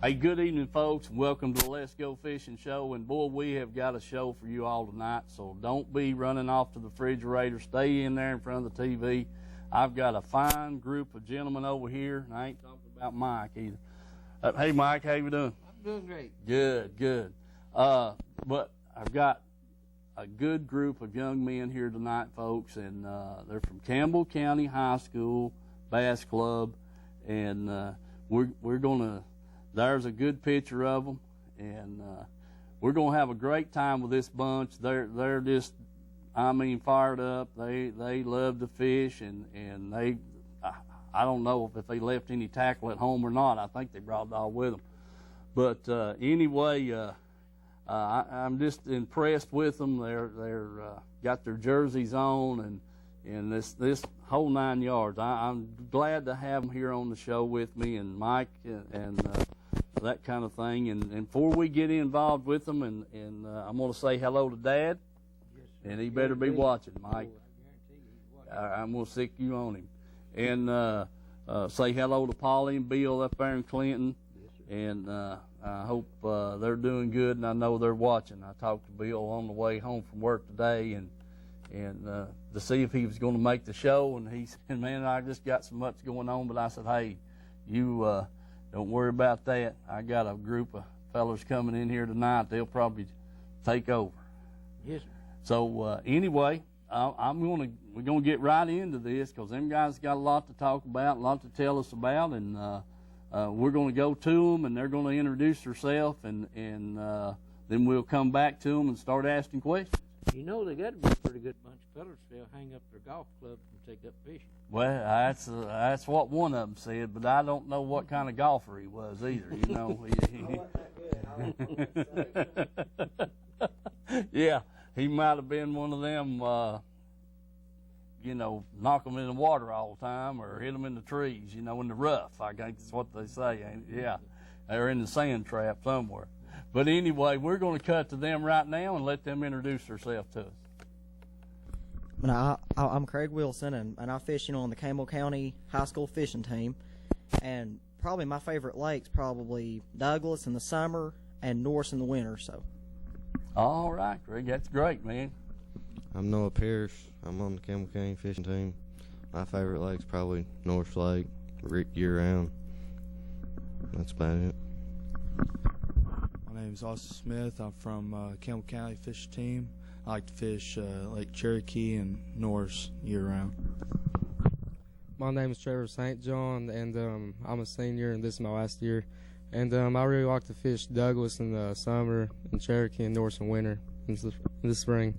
Hey, good evening, folks, and welcome to the Let's Go Fishing show. And boy, we have got a show for you all tonight, so don't be running off to the refrigerator. Stay in there in front of the TV. I've got a fine group of gentlemen over here, and I ain't talking about Mike either. Hey, Mike, how you doing? I'm doing great. Good, good. But I've got a good group of young men here tonight, folks, and they're from Campbell County High School Bass Club, and we're going to. There's a good picture of them, and we're going to have a great time with this bunch. They're just, I mean, fired up. They love to fish, and they, I don't know if they left any tackle at home or not. I think they brought it all with them. But anyway, I'm just impressed with them. They're got their jerseys on, and this whole 9 yards. I'm glad to have them here on the show with me, and Mike and that kind of thing. And before we get involved with them, and I'm going to say hello to Dad, yes, and he better be watching, Mike. I'm going to sick you on him. And say hello to Polly and Bill up there in Clinton. Yes, and I hope they're doing good, and I know they're watching. I talked to Bill on the way home from work today, and to see if he was going to make the show, and he said, man, I just got so much going on. But I said, hey, you don't worry about that. I got a group of fellas coming in here tonight. They'll probably take over. Yes, sir. So anyway, we're gonna get right into this, because them guys got a lot to talk about, a lot to tell us about, and we're gonna go to them, and they're gonna introduce themselves, and then we'll come back to them and start asking questions. You know, they got to be a pretty good bunch of fellas they'll hang up their golf clubs and take up fishing. Well, that's what one of them said, but I don't know what kind of golfer he was either. You know, yeah, he might have been one of them. You know, knock them in the water all the time, or hit them in the trees. You know, in the rough. I think that's what they say. Yeah, they're in the sand trap somewhere. But anyway, we're going to cut to them right now and let them introduce themselves to us. I'm Craig Wilson, and I fish on the Campbell County High School fishing team. And probably my favorite lake's probably Douglas in the summer and Norse in the winter. So. All right, Craig, that's great, man. I'm Noah Pierce. I'm on the Campbell County fishing team. My favorite lake's probably North Lake, year-round. That's about it. My name is Austin Smith. I'm from Campbell County fishing team. I like to fish Lake Cherokee and Norse year-round. My name is Trevor St. John, and I'm a senior, and this is my last year. And I really like to fish Douglas in the summer, and Cherokee and Norse in winter, in the spring.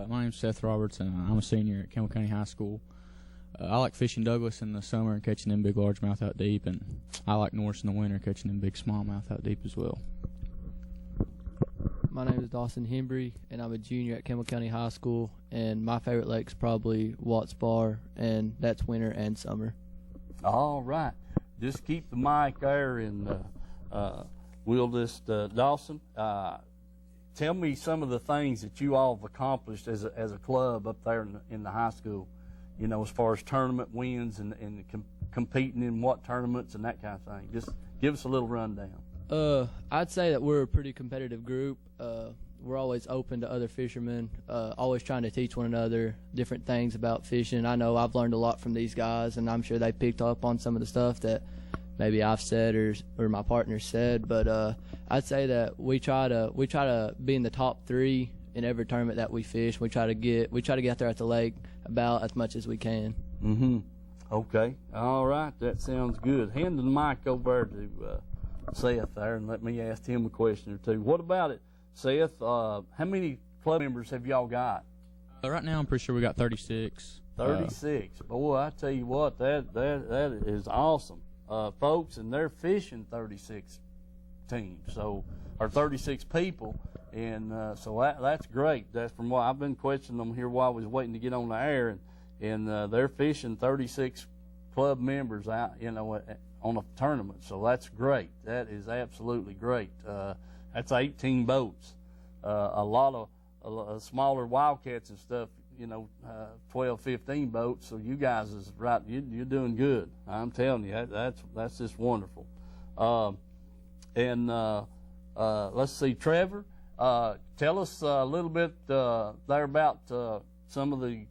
My name's Seth Roberts, and I'm a senior at Campbell County High School. I like fishing Douglas in the summer and catching them big largemouth out deep, and I like Norse in the winter, catching them big smallmouth out deep as well. My name is Dawson Hembry, and I'm a junior at Campbell County High School, and my favorite lake's probably Watts Bar, and that's winter and summer. All right. Just keep the mic there, and we'll just, Dawson, tell me some of the things that you all have accomplished as a club up there in the high school. You know, as far as tournament wins and competing in what tournaments and that kind of thing. Just give us a little rundown. I'd say that we're a pretty competitive group. We're always open to other fishermen, always trying to teach one another different things about fishing. I know I've learned a lot from these guys, and I'm sure they picked up on some of the stuff that maybe I've said or my partner said. But I'd say that we try to be in the top 3 in every tournament that we fish. We try to get out there at the lake about as much as we can. Mm-hmm. Okay. All right. That sounds good. Hand the mic over to Seth there, and let me ask him a question or two. What about it, Seth? How many club members have y'all got? Right now, I'm pretty sure we got 36. 36. Boy, I tell you what, that is awesome. folks, and they're fishing 36 teams, so or 36 people, and so that's great. That's from what I've been questioning them here while I was waiting to get on the air, and they're fishing 36 club members out, on a tournament. So that's great. That is absolutely great. That's 18 boats. A lot of smaller Wildcats and stuff, 12, 15 boats. So you guys is right. You're doing good. I'm telling you, that's just wonderful. Let's see, Trevor, tell us a little bit there about some of the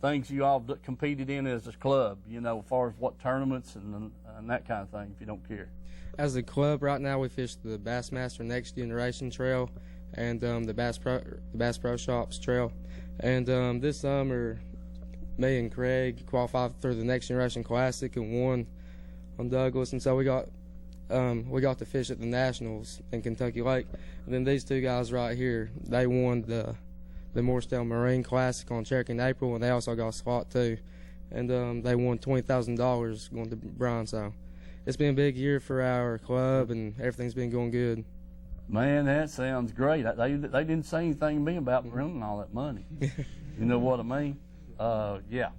things you all competed in as a club, as far as what tournaments and that kind of thing, if you don't care. As a club, right now we fish the Bassmaster Next Generation Trail and the Bass Pro Shops Trail. And this summer, me and Craig qualified through the Next Generation Classic and won on Douglas. And so we got to fish at the Nationals in Kentucky Lake. And then these two guys right here, they won the Morrisdale Marine Classic on Cherokee in April, and they also got a slot too. And they won $20,000 going to Bryan. So it's been a big year for our club, and everything's been going good. Man, that sounds great. They didn't say anything to me about running all that money. You know what I mean? Yeah.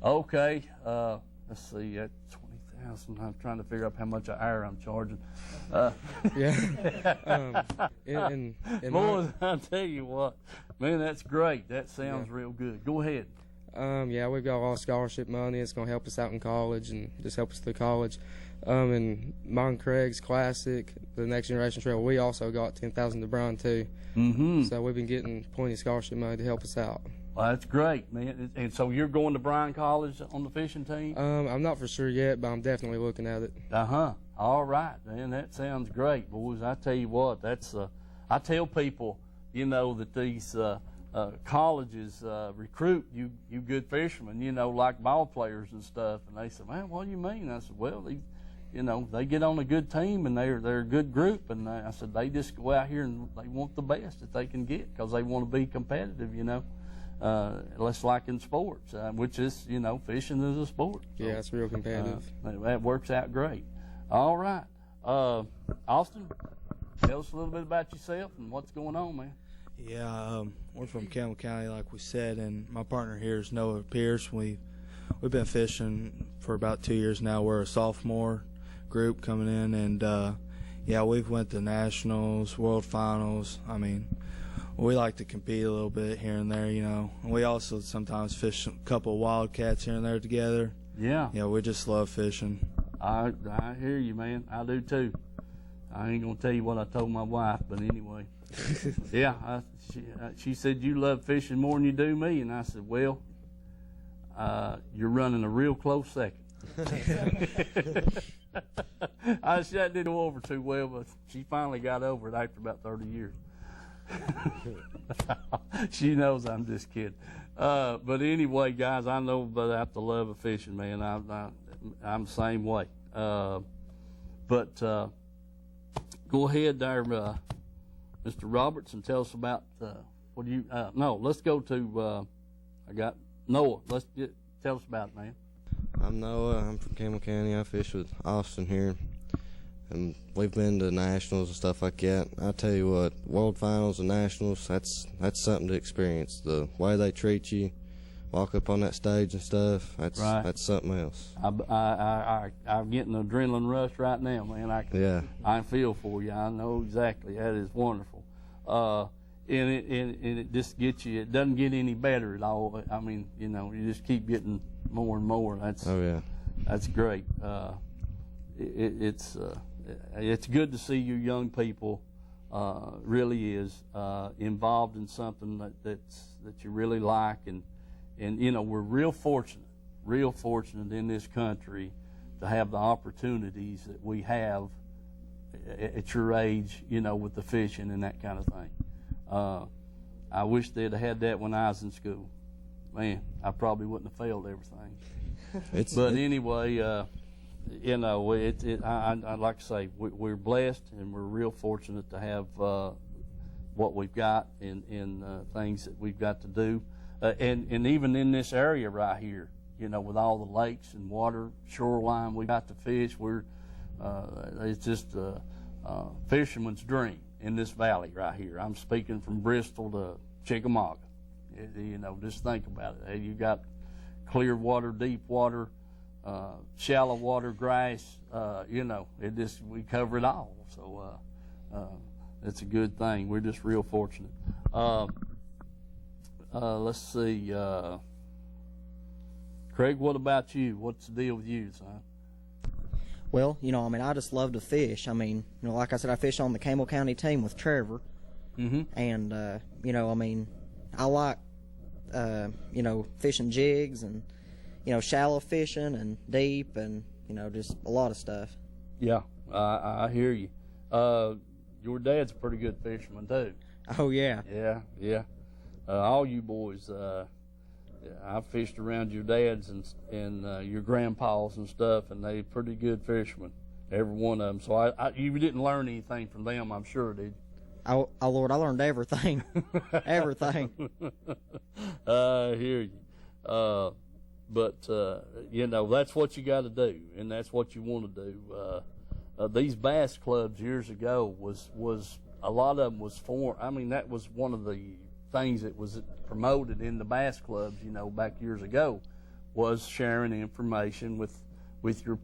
Okay. Let's see. At 20,000, I'm trying to figure out how much an hour I'm charging. Yeah. Boy, I'll tell you what, man, that's great. That sounds real good. Go ahead. Yeah, we've got a lot of scholarship money. It's going to help us out in college and just help us through college. And mine Craig's Classic, the Next Generation Trail, we also got $10,000 to Bryan too. Mm-hmm. So we've been getting plenty of scholarship money to help us out. Well, that's great, man. And so you're going to Bryan College on the fishing team? I'm not for sure yet, but I'm definitely looking at it. All right, man. That sounds great, boys. I tell you what, I tell people, that these colleges recruit you good fishermen, like ball players and stuff. And they say, man, what do you mean? I said, well, they get on a good team and they're a good group. And I said, they just go out here and they want the best that they can get because they want to be competitive, less like in sports, which is, fishing is a sport. So, yeah, it's real competitive. That works out great. All right. Austin, tell us a little bit about yourself and what's going on, man. Yeah, we're from Campbell County, like we said, and my partner here is Noah Pierce. We've been fishing for about 2 years now. We're a sophomore group coming in, and we've went to nationals, world finals. I mean, we like to compete a little bit here and there, And we also sometimes fish a couple of wildcats here and there together. Yeah. Yeah, we just love fishing. I hear you, man. I do too. I ain't gonna tell you what I told my wife, but anyway. Yeah, she said you love fishing more than you do me, and I said, well, you're running a real close second. That didn't go over too well, but she finally got over it after about 30 years. She knows I'm just kidding. But anyway, guys, I know about the love of fishing, man. I'm the same way. But go ahead there, Mr. Roberts, and tell us about what do you? No, let's go to. I got Noah. Tell us about it, man. I'm Noah. I'm from Campbell County. I fish with Austin here, and we've been to nationals and stuff like that. I tell you what, world finals and nationals, that's something to experience. The way they treat you, walk up on that stage and stuff, that's something else. I'm getting an adrenaline rush right now, man. I feel for you. I know exactly. That is wonderful. And it just gets you. It doesn't get any better at all. I mean, you just keep getting more and more. That's great. It's good to see you young people. Really is involved in something that you really like, and we're real fortunate in this country to have the opportunities that we have at your age, with the fishing and that kind of thing. I wish they'd have had that when I was in school. Man, I probably wouldn't have failed everything. But anyway, I'd like to say we're blessed and we're real fortunate to have what we've got and things that we've got to do. And even in this area right here, You know, with all the lakes and water, shoreline we got to fish, it's just a fisherman's dream in this valley right here. I'm speaking from Bristol to Chickamauga. You know, just think about it. You got clear water, deep water, shallow water, grass. You know, we cover it all. So it's a good thing. We're just real fortunate. Let's see. Craig, what about you? What's the deal with you, son? Well, you know, I mean, I just love to fish. I mean, you know, like I said, I fish on the Campbell County team with Trevor. Mm-hmm. And, you know, I mean, I like, you know, fishing jigs and, you know, shallow fishing and deep and, you know, just a lot of stuff. Yeah, I hear you. Your dad's a pretty good fisherman, too. Oh, yeah. Yeah. All you boys, I've fished around your dads and your grandpas and stuff, and they're pretty good fishermen, every one of them. So you didn't learn anything from them, I'm sure, did you? Oh Lord, I learned everything. Everything. I hear you. But you know, that's what you got to do, and that's what you want to do. These bass clubs years ago was a lot of them was formed. I mean, that was one of the things that was promoted in the bass clubs, you know, back years ago, was sharing information with your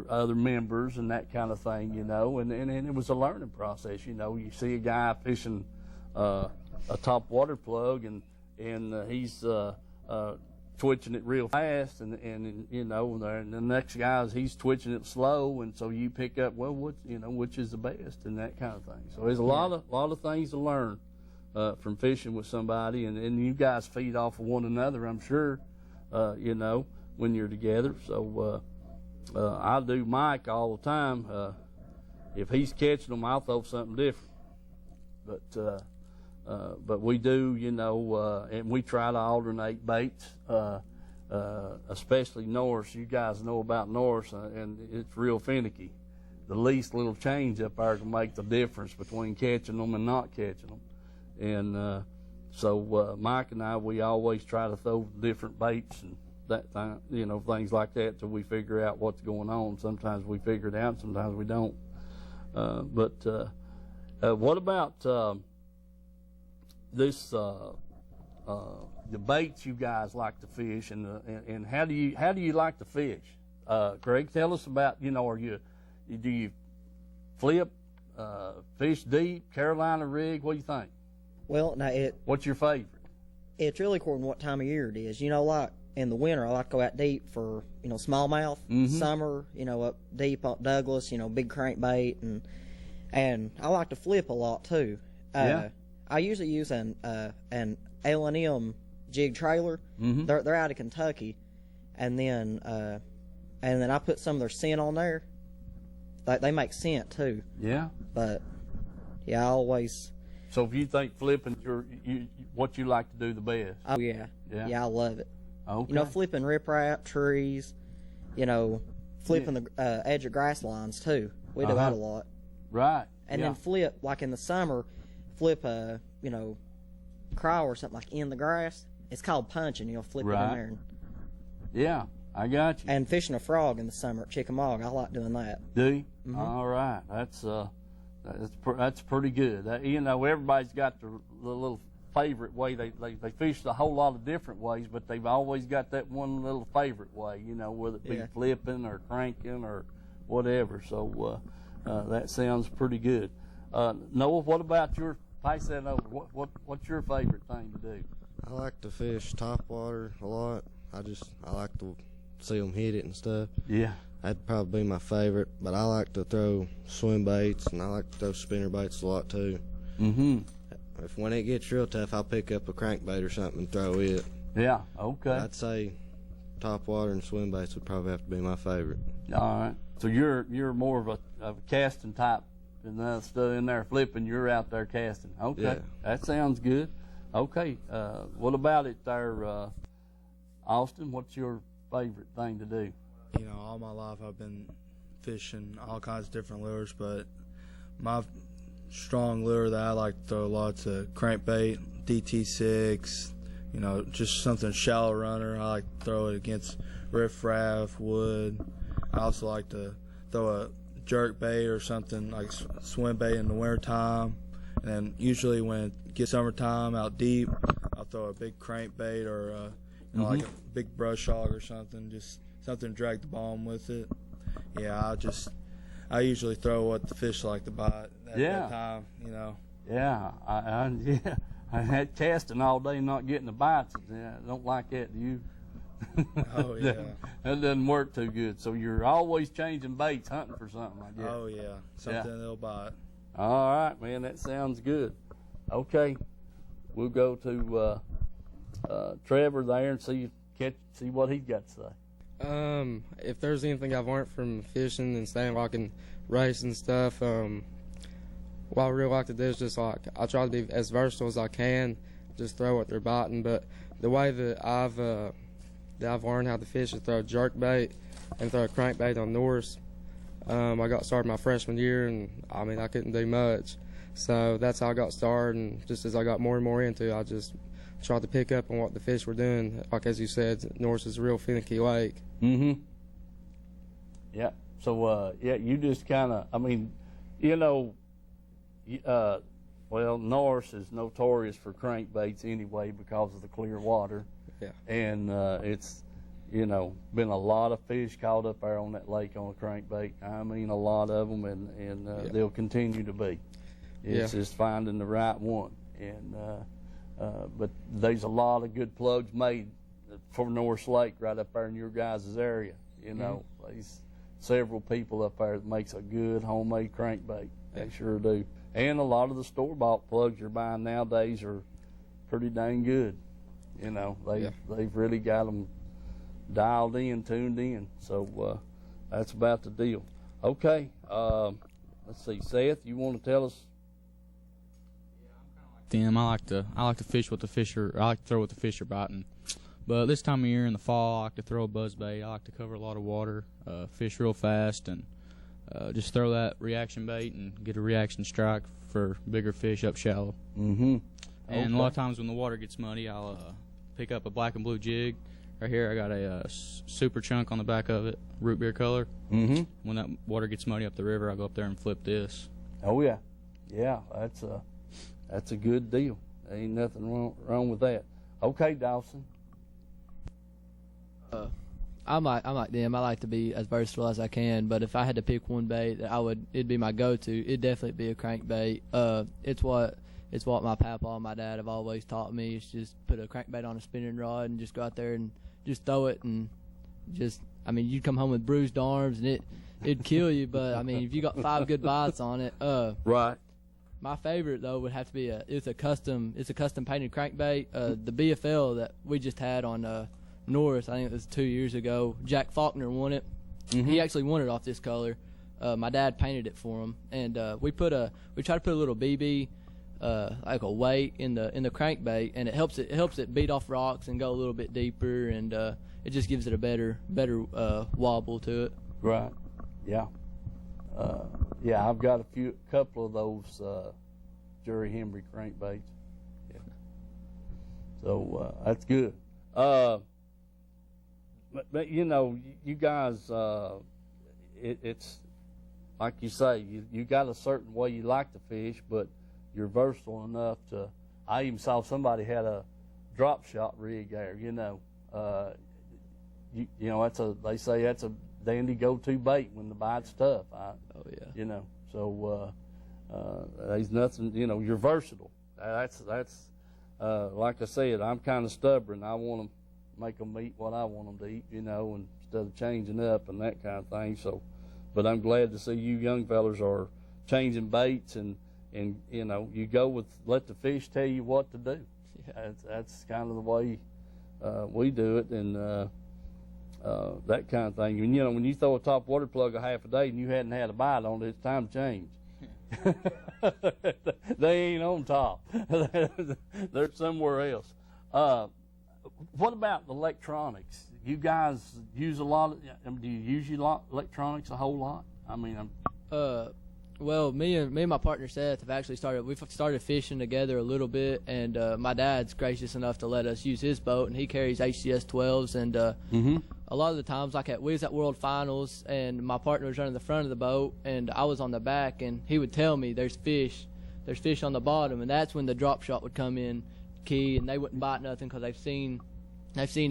other members and that kind of thing, you know, and it was a learning process. You know, you see a guy fishing a top water plug and he's twitching it real fast, and you know, and the next guy's he's twitching it slow, and so you pick up, well, which is the best, and that kind of thing. So there's a lot of things to learn from fishing with somebody, and you guys feed off of one another, I'm sure, you know, when you're together. So I do Mike all the time. If he's catching them, I'll throw something different. But we do, you know, and we try to alternate baits, especially Norse. You guys know about Norse, and it's real finicky. The least little change up there can make the difference between catching them and not catching them. And so Mike and I, we always try to throw different baits and that time, you know, things like that till we figure out what's going on. Sometimes we figure it out, sometimes we don't. But what about this the baits you guys like to fish, and how do you like to fish? Craig, tell us about, you know, do you flip, fish deep, Carolina rig? What do you think? Well, now what's your favorite? It's really according to what time of year it is. You know, like in the winter, I like to go out deep for, you know, smallmouth. Mm-hmm. Summer, you know, up deep up Douglas, you know, big crankbait, and I like to flip a lot too. Yeah. I usually use an L&M jig trailer. Mm-hmm. They're out of Kentucky, and then I put some of their scent on there. They make scent too. Yeah. But yeah, I always. So if you think flipping what you like to do the best? Oh yeah. Yeah, I love it. Okay. You know, flipping riprap trees. You know, flipping the edge of grass lines too. We do that a lot. Right. And then flip, like in the summer, flip a, you know, craw or something like in the grass. It's called punching. You'll flip it in there. Yeah, I got you. And fishing a frog in the summer at Chickamauga, I like doing that. Do you? Mm-hmm. All right, that's pretty good. You know, everybody's got the little favorite way. They fish a whole lot of different ways, but they've always got that one little favorite way. You know, whether it be flipping or cranking or whatever. So that sounds pretty good. Noah, what about your? Pass that over. What's your favorite thing to do? I like to fish top water a lot. I like to see them hit it and stuff. Yeah. That'd probably be my favorite, but I like to throw swim baits, and I like to throw spinner baits a lot too. Mm-hmm. When it gets real tough, I'll pick up a crankbait or something and throw it. Yeah, okay. I'd say top water and swim baits would probably have to be my favorite. All right. So you're more of a casting type, and stuff in there flipping. You're out there casting. Okay, yeah. That sounds good. Okay. What about it there, Austin? What's your favorite thing to do? You know, all my life I've been fishing all kinds of different lures, but my strong lure that I like to throw lots of crankbait, DT6, just something shallow runner. I like to throw it against riffraff, wood. I also like to throw a jerk bait or something like swim bait in the wintertime. And then usually when it gets summertime out deep, I'll throw a big crankbait or like a big brush hog or something, just something to drag the bomb with it. Yeah, I usually throw what the fish like to bite at that time, Yeah, I had casting all day and not getting the bites. Yeah, I don't like that, do you? Oh, yeah. That doesn't work too good. So you're always changing baits, hunting for something, I guess. Oh, yeah, something they'll bite. All right, man, that sounds good. Okay, we'll go to Trevor there and see what he's got to say. If there's anything I've learned from fishing and staying like in race and stuff, what I really like to do is just like I try to be as versatile as I can, just throw what they're biting. But the way that I've learned how to fish is throw a jerk bait and throw a crankbait on Norse. I got started my freshman year, and I couldn't do much, so that's how I got started. And just as I got more and more into it, I just tried to pick up on what the fish were doing. Like as you said, Norse is a real finicky lake. Mm-hmm. Yeah. So you just kind of, Norse is notorious for crankbaits anyway because of the clear water. Yeah. And it's, been a lot of fish caught up there on that lake on a crankbait. A lot of them, and they'll continue to be. It's just finding the right one. And but there's a lot of good plugs made for Norse Lake right up there in your guys' area. There's several people up there that makes a good homemade crankbait. They sure do. And a lot of the store-bought plugs you're buying nowadays are pretty dang good. They've really got them dialed in, tuned in. So that's about the deal. Okay, let's see. Seth, you want to tell us? Them, I like to fish with the fish I like to throw with the fish are biting. But this time of year in the fall, I like to throw a buzz bait. I like to cover a lot of water, fish real fast, and just throw that reaction bait and get a reaction strike for bigger fish up shallow. Mm-hmm. And a lot of times when the water gets muddy, I'll pick up a black and blue jig. Right here, I got a super chunk on the back of it, root beer color. Mm-hmm. When that water gets muddy up the river, I go up there and flip this. Oh yeah, that's a good deal. There ain't nothing wrong with that. Okay, Dawson. I'm like them. I like to be as versatile as I can. But if I had to pick one bait that it'd be my go-to. It'd definitely be a crankbait. It's what my papa and my dad have always taught me. It's just put a crankbait on a spinning rod and just go out there and just throw it and you'd come home with bruised arms and it'd kill you. But if you got 5 good bites on it, right. My favorite though would have to be it's a custom painted crankbait. The BFL that we just had on Norris, I think it was 2 years ago. Jack Faulkner won it. Mm-hmm. He actually won it off this color. My dad painted it for him, and we tried to put a little BB, like a weight in the crankbait, and it helps it beat off rocks and go a little bit deeper, and it just gives it a better wobble to it. Right. Yeah. I've got a couple of those Jerry Henry crankbaits. Yeah. So that's good. But you guys, it's like you say, you got a certain way you like to fish, but you're versatile enough to. I even saw somebody had a drop shot rig there. They say that's a dandy go-to bait when the bite's tough. So there's nothing. You're versatile. That's like I said, I'm kind of stubborn. I want to make them eat what I want them to eat, instead of changing up and that kind of thing. So, but I'm glad to see you young fellas are changing baits and you go with let the fish tell you what to do. Yeah. That's kind of the way we do it, and that kind of thing. And when you throw a top water plug a half a day and you hadn't had a bite on it, it's time to change. They ain't on top. They're somewhere else. What about electronics? You guys use a lot of. Do you use electronics a whole lot? Well, me and my partner Seth have actually started fishing together a little bit, and my dad's gracious enough to let us use his boat, and he carries HCS 12s, and a lot of the times, like we was at World Finals, and my partner was running the front of the boat, and I was on the back, and he would tell me there's fish on the bottom, and that's when the drop shot would come in key, and they wouldn't bite nothing because they've seen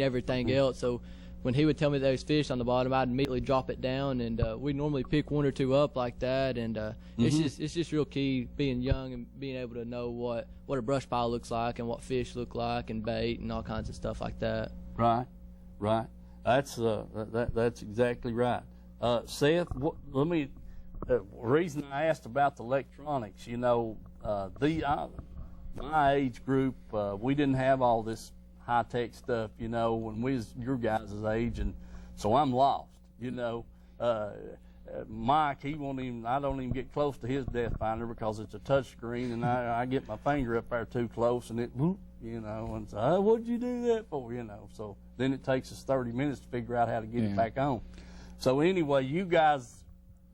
everything else. So when he would tell me there's fish on the bottom, I'd immediately drop it down, and we'd normally pick one or two up like that. And it's just real key being young and being able to know what a brush pile looks like and what fish look like and bait and all kinds of stuff like that. Right. That's exactly right. Seth, the reason I asked about the electronics, my age group, we didn't have all this high-tech stuff, when we was your guys' age, and so I'm lost, Mike, I don't even get close to his depth finder because it's a touch screen, and I get my finger up there too close, and it, whoop, and so, what'd you do that for, so then it takes us 30 minutes to figure out how to get it back on. So anyway, you guys,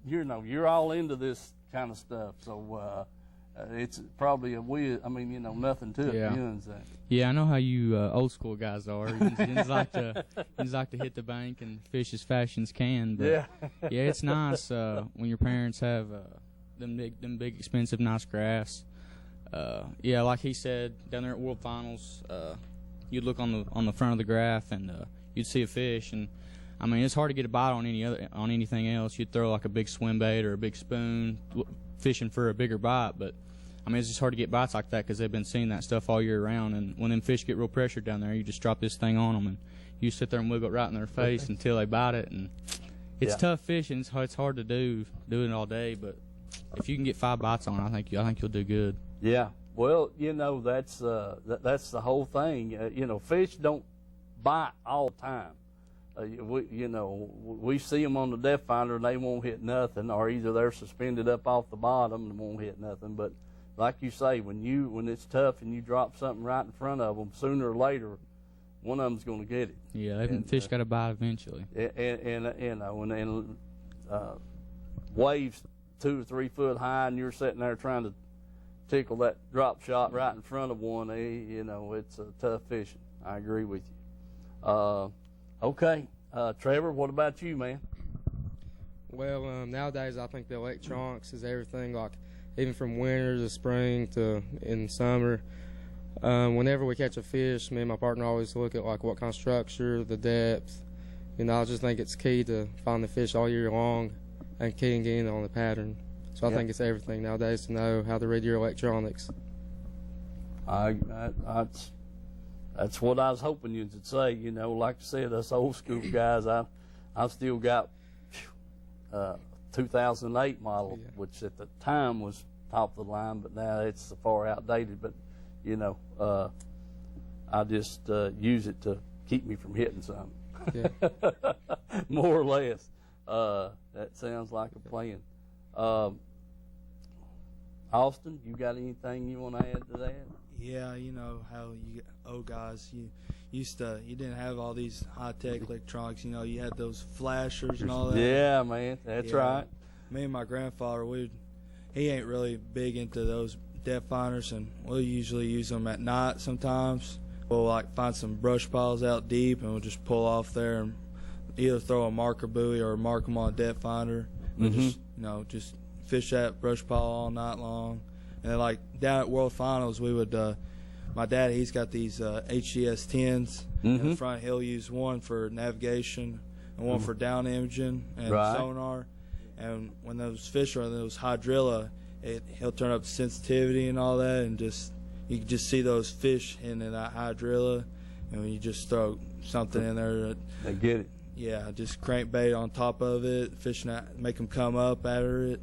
you're all into this kind of stuff, so it's probably nothing to it. Yeah. You know what I'm saying? Yeah, I know how you old school guys are. You like to hit the bank and fish as fast as can. But yeah, it's nice when your parents have them big expensive nice graphs. Yeah, like he said, down there at World Finals, you'd look on the front of the graph and you'd see a fish, and it's hard to get a bite on anything else. You'd throw like a big swim bait or a big spoon, fishing for a bigger bite, but it's just hard to get bites like that because they've been seeing that stuff all year round. And when them fish get real pressured down there, you just drop this thing on them and you sit there and wiggle it right in their face until they bite it. And it's tough fishing. It's hard to do it all day, but if you can get 5 bites on it, I think you'll do good. Yeah. Well, that's the whole thing. Fish don't bite all the time. We see them on the depth finder and they won't hit nothing, or either they're suspended up off the bottom and won't hit nothing. But like you say, when it's tough and you drop something right in front of them, sooner or later, one of them's going to get it. Yeah, fish got to bite eventually. And waves 2 or 3 foot high, and you're sitting there trying to tickle that drop shot right in front of one. It's tough fishing. I agree with you. Okay, Trevor, what about you, man? Well, nowadays I think the electronics is everything. Like even from winter to spring to in summer, whenever we catch a fish, me and my partner always look at like what kind of structure, the depth. I just think it's key to find the fish all year long and keying in on the pattern. So I think it's everything nowadays to know how to read your electronics. That's what I was hoping you'd say. Like I said, us old school guys, I've still got 2008 model, which at the time was top of the line, but now it's far outdated. But I just use it to keep me from hitting something. Yeah. More or less. That sounds like a plan. Austin, you got anything you want to add to that? Yeah, how you old guys, you didn't have all these high-tech electronics. You had those flashers and all that. Yeah, man, that's right. Me and my grandfather, he ain't really big into those depth finders, and we'll usually use them at night sometimes. We'll find some brush piles out deep, and we'll just pull off there and either throw a marker buoy or mark them on a depth finder. And just fish that brush pile all night long. And then down at World Finals, we would. My dad, he's got these HCS 10s. In the front, he'll use one for navigation and one for down imaging and sonar. And when those fish are in those hydrilla, he'll turn up the sensitivity and all that, and you can just see those fish in that hydrilla. And when you just throw something in there, they get it. Yeah, just crankbait on top of it, fishing make them come up after it,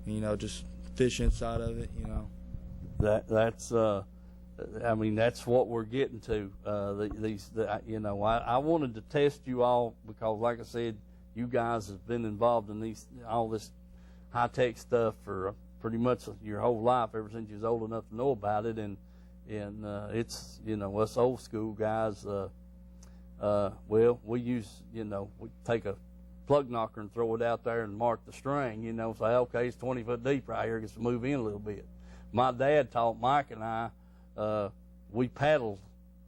and, just fish inside of it. That's that's what we're getting to. I wanted to test you all because, like I said, you guys have been involved in all this high tech stuff for pretty much your whole life, ever since you was old enough to know about it, and it's us old school guys. We use we take a plug knocker and throw it out there and mark the string, say, okay, it's 20 foot deep right here, gets to move in a little bit. My dad taught Mike and I, we paddled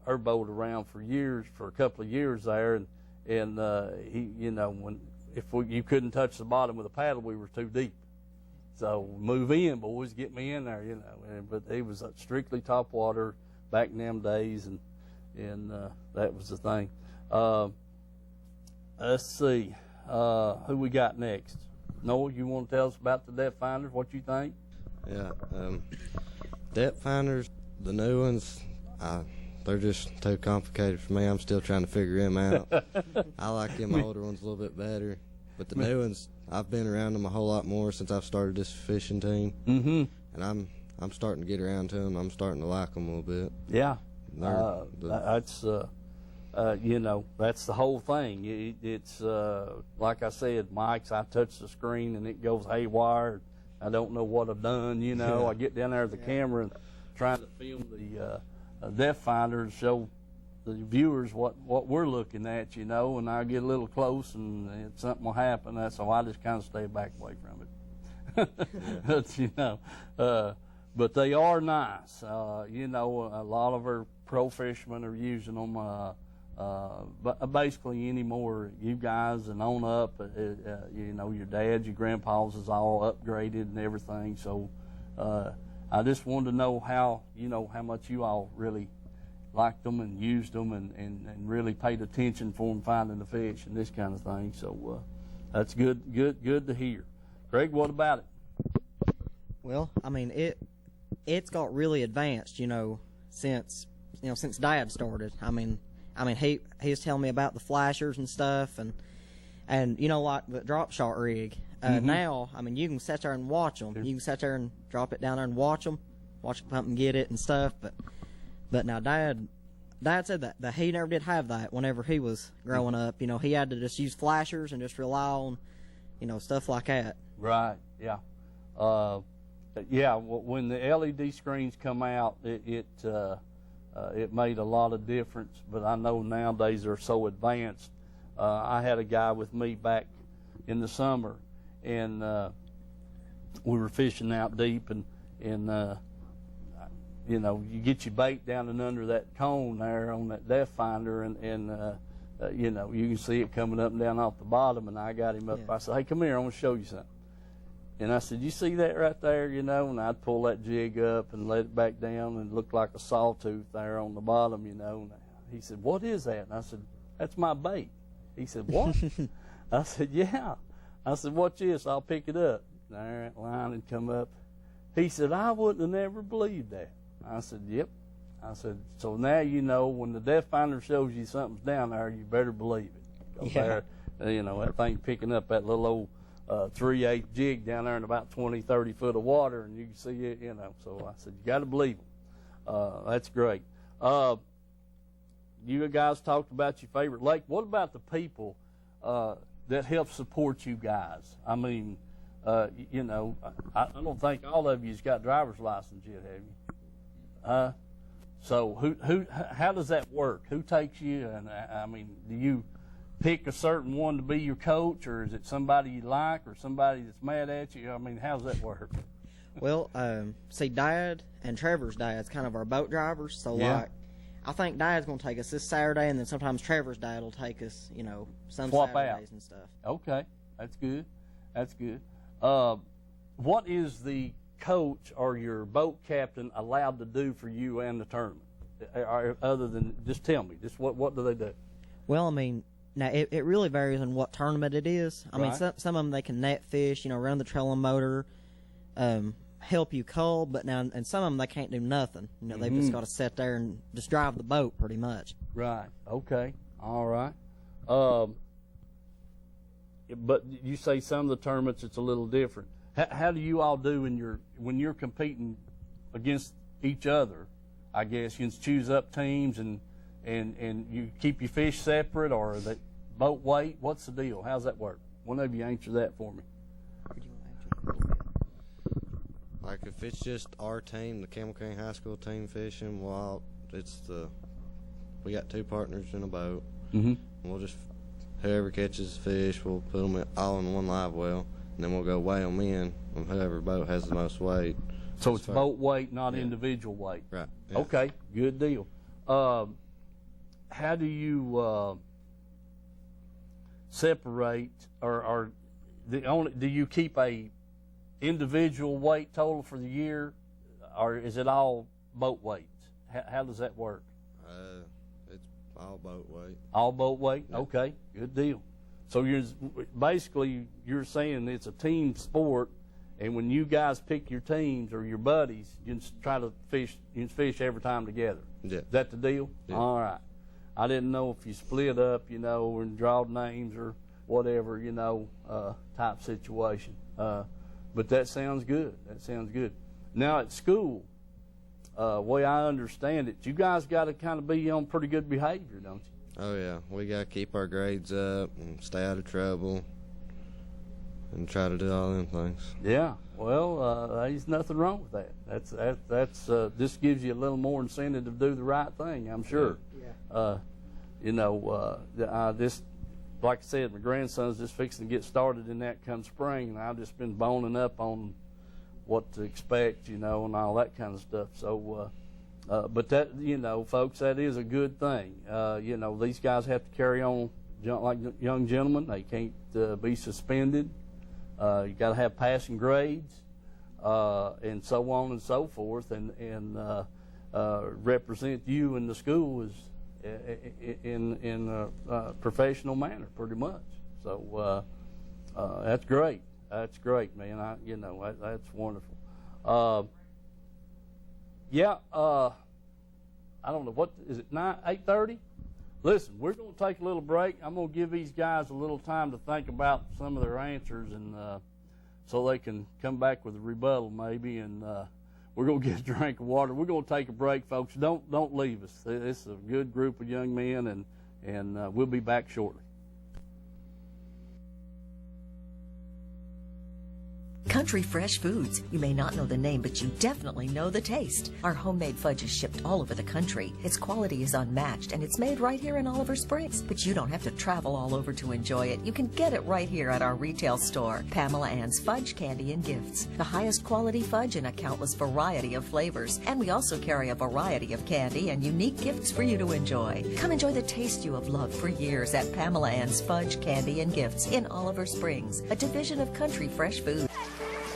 our boat around for a couple of years there, and he, you couldn't touch the bottom with a paddle, we were too deep. So move in, boys, get me in there, But it was strictly top water back in them days, and that was the thing. Let's see, who we got next? Noah, you want to tell us about the depth finders? What you think? Yeah, depth finders, the new ones, they're just too complicated for me. I'm still trying to figure them out. I like them older ones a little bit better, but the new ones, I've been around them a whole lot more since I've started this fishing team, and I'm starting to get around to them. I'm starting to like them a little bit. Yeah, that's that's the whole thing. It's like I said, Mike's. I touch the screen and it goes haywire. I don't know what I've done. I get down there with the camera and trying to film the depth finder to show the viewers what we're looking at, and I get a little close and something will happen. So I just kind of stay back away from it. But they are nice. A lot of our pro fishermen are using them. But basically anymore, you guys and on up, your dads, your grandpas is all upgraded and everything. So I just wanted to know how much you all really liked them and used them and really paid attention for them finding the fish and this kind of thing. So that's good to hear. Greg, what about it? Well, I mean, it's got really advanced, since Dad started. I mean he was telling me about the flashers and stuff, and like the drop shot rig. Now, I mean, you can sit there and watch them. You can sit there and drop it down there and watch them pump and get it and stuff. But now Dad said that he never did have that whenever he was growing up. He had to just use flashers and just rely on, stuff like that. Right. Yeah. When the LED screens come out, it made a lot of difference. But I know nowadays they're so advanced. I had a guy with me back in the summer, and we were fishing out deep, and you get your bait down and under that cone there on that depth finder, and you can see it coming up and down off the bottom. And I got him up. I said, "Hey, come here, I want to show you something." And I said, "You see that right there, And I'd pull that jig up and let it back down, and it looked like a sawtooth there on the bottom, And he said, "What is that?" And I said, "That's my bait." He said, "What?" I said, "Yeah." I said, "Watch this, I'll pick it up." There, that line had come up. He said, "I wouldn't have never believed that." I said, "Yep." I said, "So now when the depth finder shows you something's down there, you better believe it." There, that thing picking up that little old 3/8 jig down there in about 20, 30 foot of water, and you can see it, So I said, "You got to believe them." That's great. You guys talked about your favorite lake. What about the people that help support you guys? I mean, I don't think all of you's got driver's license yet, have you? So how does that work? Who takes you? And I mean, do you pick a certain one to be your coach, or is it somebody you like, or somebody that's mad at you? I mean, how does that work? Well, see, Dad and Trevor's dad's kind of our boat drivers. So, I think Dad's going to take us this Saturday, and then sometimes Trevor's dad will take us, some Swap Saturdays out. and stuff. Okay, that's good. That's good. What is the coach or your boat captain allowed to do for you and the tournament? Other than, just tell me, just what do they do? Well, I mean, now it really varies on what tournament it is. I mean, some of them they can net fish, run the trolling motor, help you cull, but now and some of them they can't do nothing. They've just got to sit there and just drive the boat pretty much. Right. Okay. All right. But you say some of the tournaments it's a little different. How do you all do when you're competing against each other? I guess you choose up teams and you keep your fish separate, or the boat weight. What's the deal? How's that work? One of you answer that for me. Like if it's just our team, the Campbell County High School team fishing, we got two partners in a boat, and we'll just whoever catches the fish, we'll put them all in one live well, and then we'll go weigh them in on whoever boat has the most weight. So it's boat weight, not individual weight. Right. Yeah. Okay, good deal. How do you separate, or do you keep a individual weight total for the year, or is it all boat weights? How does that work? It's all boat weight. All boat weight? Yeah. Okay, good deal. So you're saying it's a team sport, and when you guys pick your teams or your buddies, you just try to fish. You fish every time together. Yeah. Is that the deal? Yeah. All right. I didn't know if you split up, and draw names or whatever, type situation. But that sounds good. That sounds good. Now at school, way I understand it, you guys got to kind of be on pretty good behavior, don't you? Oh, yeah. We got to keep our grades up and stay out of trouble and try to do all them things. Yeah. Well, there's nothing wrong with that. That's this gives you a little more incentive to do the right thing, I'm sure. Yeah. This, like I said, my grandson's just fixing to get started in that come spring, and I've just been boning up on what to expect, and all that kind of stuff. So, but that, folks, that is a good thing. These guys have to carry on like young gentlemen. They can't be suspended. You got to have passing grades, and so on and so forth, and represent you in the school in a professional manner, pretty much. So that's great. That's great, man. That's wonderful. I don't know, what is it, 8:30? Listen, we're going to take a little break. I'm going to give these guys a little time to think about some of their answers, and so they can come back with a rebuttal maybe, and we're going to get a drink of water. We're going to take a break, folks. Don't leave us. This is a good group of young men, and we'll be back shortly. Country Fresh Foods. You may not know the name, but you definitely know the taste. Our homemade fudge is shipped all over the country. Its quality is unmatched, and it's made right here in Oliver Springs. But you don't have to travel all over to enjoy it. You can get it right here at our retail store, Pamela Ann's Fudge, Candy, and Gifts. The highest quality fudge in a countless variety of flavors. And we also carry a variety of candy and unique gifts for you to enjoy. Come enjoy the taste you have loved for years at Pamela Ann's Fudge, Candy, and Gifts in Oliver Springs, a division of Country Fresh Foods.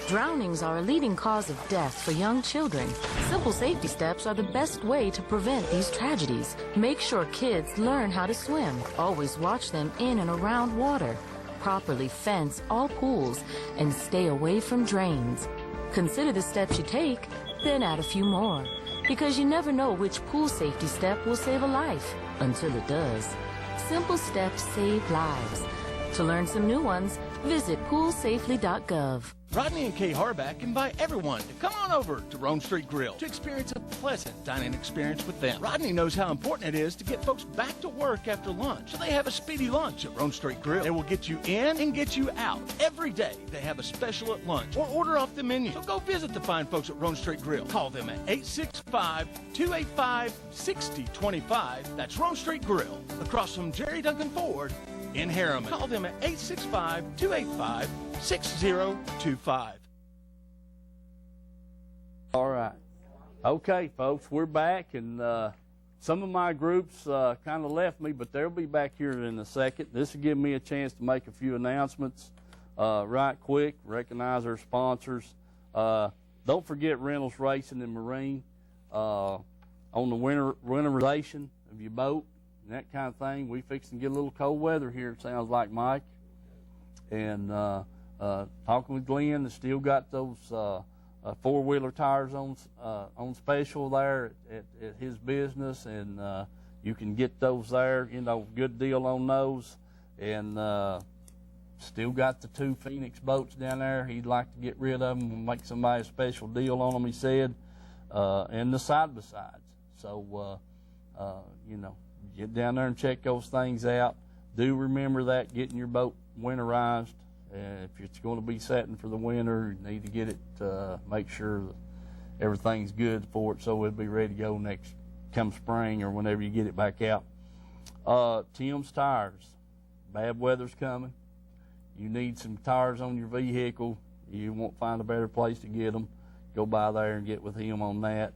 Drownings are a leading cause of death for young children. Simple safety steps are the best way to prevent these tragedies. Make sure kids learn how to swim. Always watch them in and around water. Properly fence all pools and stay away from drains. Consider the steps you take, then add a few more. Because you never know which pool safety step will save a life until it does. Simple steps save lives. To learn some new ones, visit poolsafely.gov. Rodney and Kay Harback invite everyone to come on over to Rome Street Grill to experience a pleasant dining experience with them. Rodney knows how important it is to get folks back to work after lunch, so they have a speedy lunch at Rome Street Grill. They will get you in and get you out. Every day they have a special at lunch or order off the menu. So go visit the fine folks at Rome Street Grill. Call them at 865-285-6025. That's Rome Street Grill, across from Jerry Duncan Ford in Harriman. Call them at 865-285-6025. All right. Okay, folks, we're back, and some of my groups kind of left me, but they'll be back here in a second. This will give me a chance to make a few announcements right quick, recognize our sponsors. Don't forget Reynolds Racing and Marine on the winterization of your boat and that kind of thing. We fixing to get a little cold weather here, it sounds like, Mike. And talking with Glenn, they still got those four-wheeler tires on special there at his business, and you can get those there, good deal on those. And still got the 2 Phoenix boats down there. He'd like to get rid of them and make somebody a special deal on them, he said, and the side-by-sides. So, get down there and check those things out. Do remember that, getting your boat winterized. If it's going to be setting for the winter, you need to get it, make sure that everything's good for it so it'll be ready to go come spring or whenever you get it back out. Tim's Tires, bad weather's coming. You need some tires on your vehicle. You won't find a better place to get them. Go by there and get with him on that.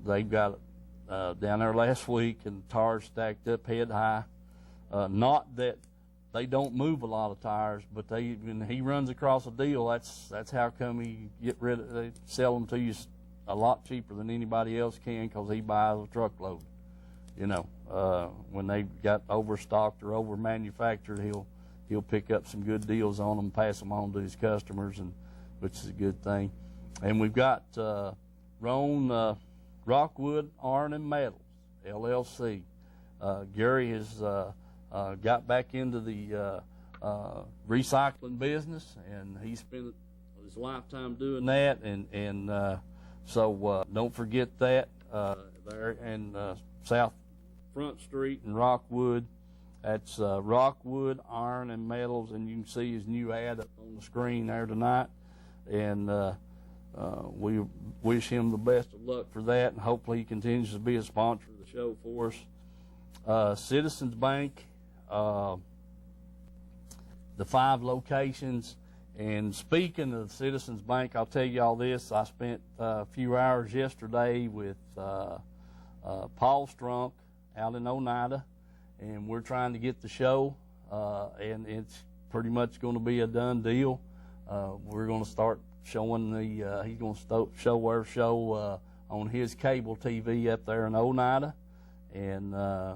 They've got down there last week, and tires stacked up head high. Not that they don't move a lot of tires, but when he runs across a deal, that's how come they sell them to you a lot cheaper than anybody else can, because he buys a truckload. When they got overstocked or over manufactured, he'll pick up some good deals on them, pass them on to his customers, and which is a good thing. And we've got Roan Rockwood Iron and Metals LLC. Gary has got back into the recycling business, and he spent his lifetime doing that. So don't forget that there in South Front Street in Rockwood. That's Rockwood Iron and Metals, and you can see his new ad up on the screen there tonight. And we wish him the best of luck for that, and hopefully he continues to be a sponsor of the show for us. Citizens Bank, the 5 locations. And speaking of Citizens Bank, I'll tell you all this. I spent a few hours yesterday with Paul Strunk out in Oneida, and we're trying to get the show, and it's pretty much going to be a done deal. We're going to start showing he's going to show our show on his cable TV up there in Oneida, and I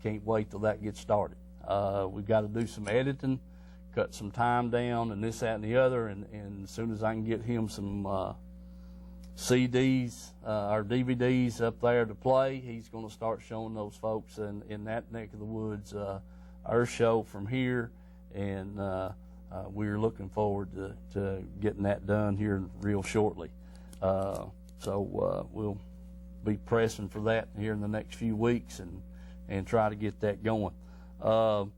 can't wait till that gets started. We've got to do some editing, cut some time down, and this, that, and the other, and as soon as I can get him some CDs or DVDs up there to play, he's going to start showing those folks in that neck of the woods our show from here, and we're looking forward to getting that done here real shortly. So we'll be pressing for that here in the next few weeks and try to get that going. And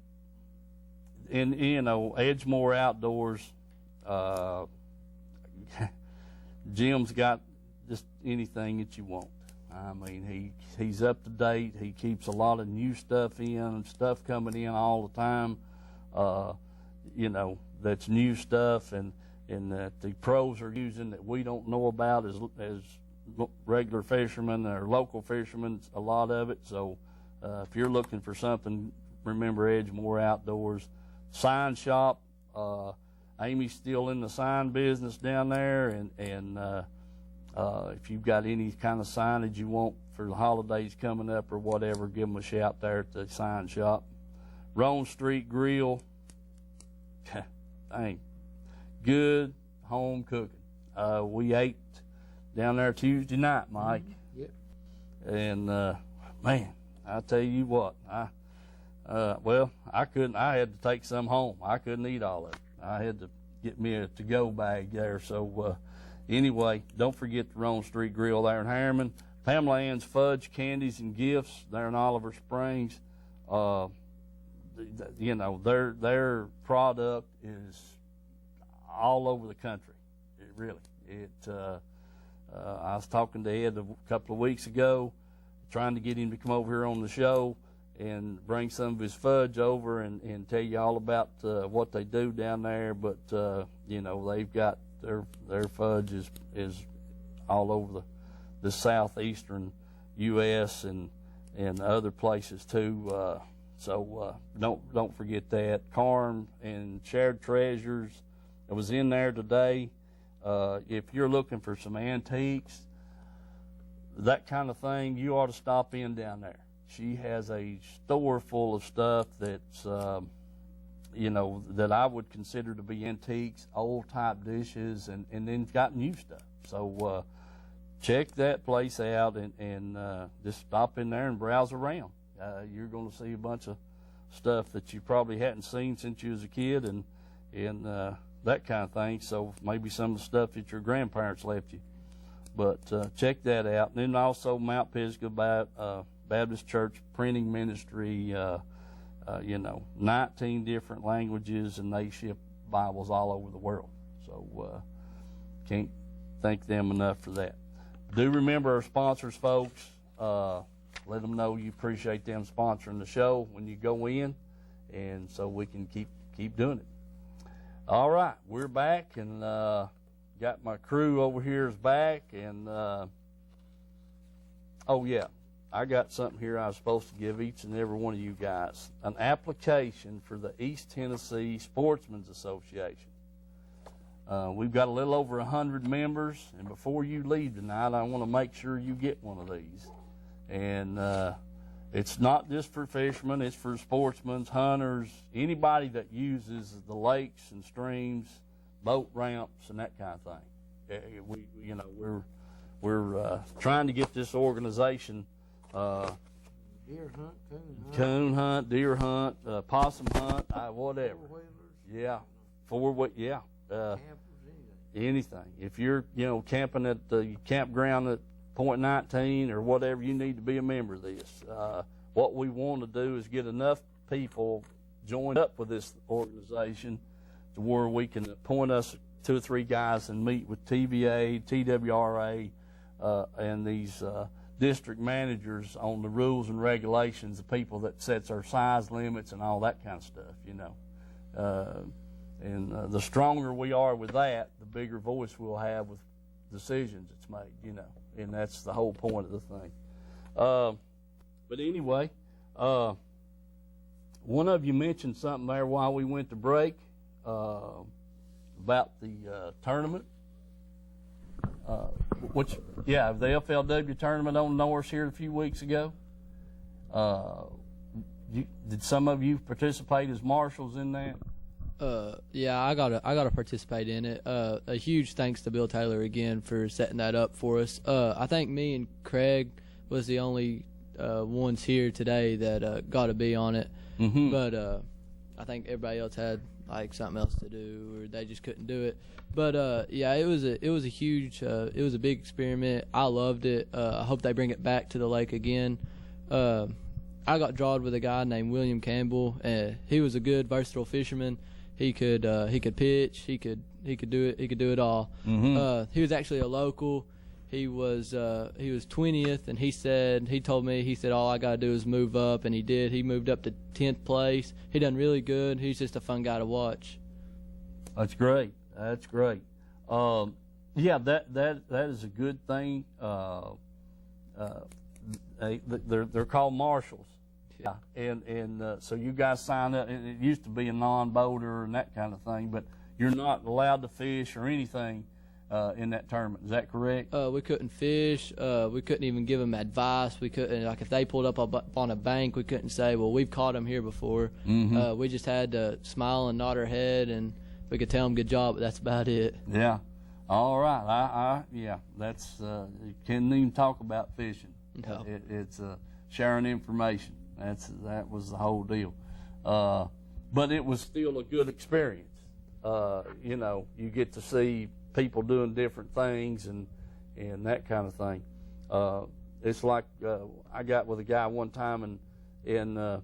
Edgemore Outdoors, Jim's got just anything that you want. I mean, he's up to date. He keeps a lot of new stuff in, stuff coming in all the time. That's new stuff and that the pros are using that we don't know about as regular fishermen or local fishermen, a lot of it. So if you're looking for something, remember Edgemore Outdoors. Sign shop, Amy's still in the sign business down there, and if you've got any kind of signage you want for the holidays coming up or whatever, give them a shout there at the sign shop. Roan Street Grill, dang, good home cooking. We ate down there Tuesday night, Mike. Yep. And man, I tell you what, I couldn't. I had to take some home. I couldn't eat all of it. I had to get me a to-go bag there. So anyway, don't forget the Roan Street Grill there in Harriman. Pamela Ann's Fudge Candies and Gifts there in Oliver Springs. Their product is all over the country. I was talking to Ed a couple of weeks ago, trying to get him to come over here on the show and bring some of his fudge over and tell you all about what they do down there. But they've got their fudge is all over the southeastern U.S. and other places too. So don't forget that. Carm and Shared Treasures, I was in there today. If you're looking for some antiques, that kind of thing, you ought to stop in down there. She has a store full of stuff that's, that I would consider to be antiques, old type dishes, and then got new stuff. So check that place out and just stop in there and browse around. You're going to see a bunch of stuff that you probably hadn't seen since you was a kid and that kind of thing. So maybe some of the stuff that your grandparents left you. But check that out. And then also Mount Pisgah Baptist Church Printing Ministry, 19 different languages, and they ship Bibles all over the world. So can't thank them enough for that. Do remember our sponsors, folks. Let them know you appreciate them sponsoring the show when you go in. and so we can keep doing it. All right, we're back, and got my crew over here is back, and oh yeah, I got something here I was supposed to give each and every one of you guys, an application for the East Tennessee Sportsmen's Association. We've got a little over 100 members, and before you leave tonight, I want to make sure you get one of these. And it's not just for fishermen, it's for sportsmen, hunters, anybody that uses the lakes and streams, boat ramps, and that kind of thing. We're trying to get this organization Deer hunt, coon hunt, deer hunt, possum hunt, whatever. Yeah, anything. If you're camping at the campground at Point 19 or whatever, you need to be a member of this. What we want to do is get enough people joined up with this organization to where we can appoint us 2 or 3 guys and meet with TVA, TWRA, and these district managers on the rules and regulations, the people that sets our size limits and all that kind of stuff, And the stronger we are with that, the bigger voice we'll have with decisions that's made, and that's the whole point of the thing. But anyway, one of you mentioned something there while we went to break about the tournament. The FLW tournament on Norris here a few weeks ago. Did some of you participate as marshals in that? Yeah, I gotta participate in it. A huge thanks to Bill Taylor again for setting that up for us. I think me and Craig was the only ones here today that got to be on it. Mm-hmm. But I think everybody else had like something else to do, or they just couldn't do it. But yeah, it was a huge, it was a big experiment. I loved it. I hope they bring it back to the lake again. I got drawed with a guy named William Campbell. He was a good, versatile fisherman. He could pitch. He could do it. He could do it all. Mm-hmm. He was actually a local. He was 20th, and he told me all I gotta do is move up, and he did. He moved up to 10th place. He done really good. He's just a fun guy to watch. That's great. That's great. Yeah, that is a good thing. They're called marshals. Yeah, and so you guys sign up. It used to be a non-boater and that kind of thing, but you're not allowed to fish or anything in that tournament. Is that correct? We couldn't fish. We couldn't even give them advice. We couldn't, like, if they pulled up on a bank, we couldn't say, well, we've caught them here before. Mm-hmm. We just had to smile and nod our head, and we could tell them good job, but that's about it. Yeah. All right. Yeah, that's you can't even talk about fishing. No. It's sharing information. That was the whole deal. But it was still a good experience. You get to see people doing different things and that kind of thing. It's like I got with a guy one time and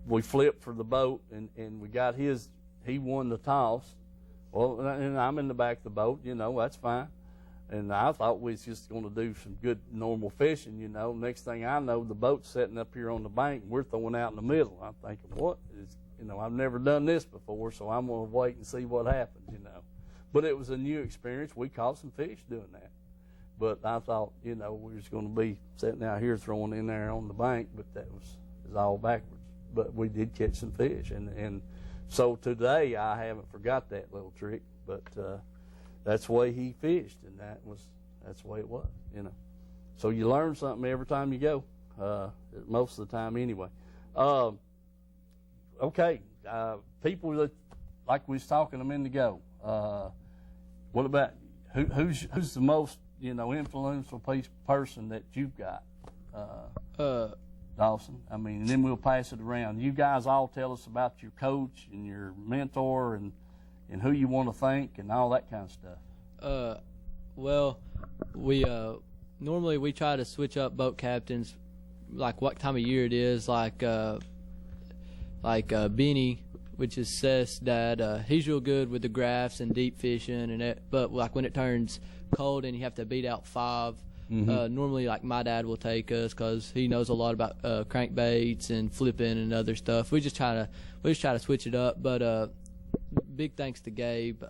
we flipped for the boat and we got he won the toss. Well, and I'm in the back of the boat, that's fine. And I thought we was just going to do some good normal fishing, Next thing I know, the boat's sitting up here on the bank and we're throwing out in the middle. I'm thinking, what is, I've never done this before, so I'm going to wait and see what happens, But it was a new experience. We caught some fish doing that. But I thought, we was going to be sitting out here throwing in there on the bank, but that was all backwards. But we did catch some fish. And so today I haven't forgot that little trick, but that's the way he fished, and that's the way it was, So you learn something every time you go, most of the time anyway. Okay, people that, like we was talking a minute ago, what about who's the most influential person that you've got, Dawson? I mean, and then we'll pass it around. You guys all tell us about your coach and your mentor and who you want to thank and all that kind of stuff. Well, we normally we try to switch up boat captains, like what time of year it is, like Benny, which is Seth's dad. He's real good with the graphs and deep fishing, but like when it turns cold and you have to beat out 5, Normally, like, my dad will take us because he knows a lot about crankbaits and flipping and other stuff. We just try to switch it up. But big thanks to Gabe.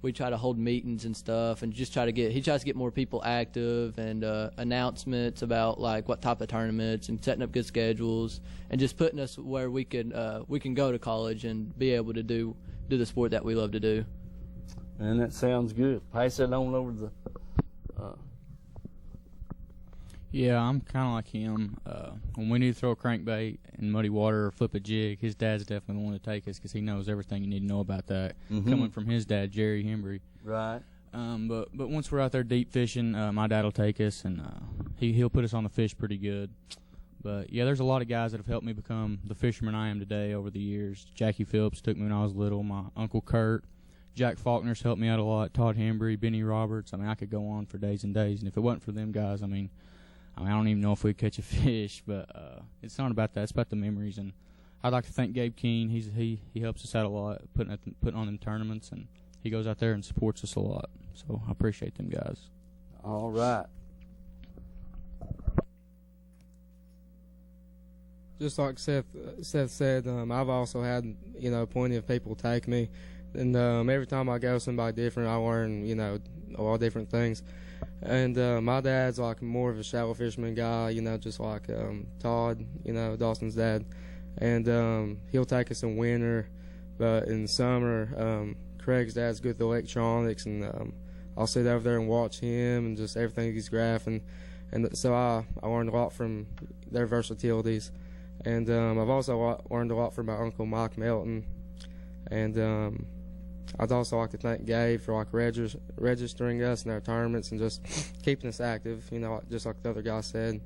We try to hold meetings and stuff, and just he tries to get more people active, and announcements about like what type of tournaments, and setting up good schedules, and just putting us where we can go to college and be able to do the sport that we love to do. And that sounds good. Pass that on over to the. Yeah, I'm kind of like him. When we need to throw a crankbait in muddy water or flip a jig, his dad's definitely the one to take us because he knows everything you need to know about that. Coming from his dad, Jerry Hembry. Right. But once we're out there deep fishing, my dad will take us, and he'll put us on the fish pretty good. But, yeah, there's a lot of guys that have helped me become the fisherman I am today over the years. Jackie Phillips took me when I was little. My Uncle Kurt. Jack Faulkner's helped me out a lot. Todd Hembry, Benny Roberts. I mean, I could go on for days and days. And if it wasn't for them guys, I don't even know if we'd catch a fish, but it's not about that. It's about the memories. And I'd like to thank Gabe Keene. He helps us out a lot, putting on them tournaments, and he goes out there and supports us a lot. So I appreciate them guys. All right. Just like Seth said, I've also had, plenty of people take me. And every time I go somebody different, I learn, a lot of different things. And my dad's like more of a shallow fisherman guy, just like Todd, Dawson's dad. And he'll take us in winter, but in summer, Craig's dad's good at the electronics, and I'll sit over there and watch him and just everything he's graphing. And so I learned a lot from their versatilities. And I've also learned a lot from my uncle Mike Melton. And I'd also like to thank Gabe for like registering us in our tournaments and just keeping us active, just like the other guy said.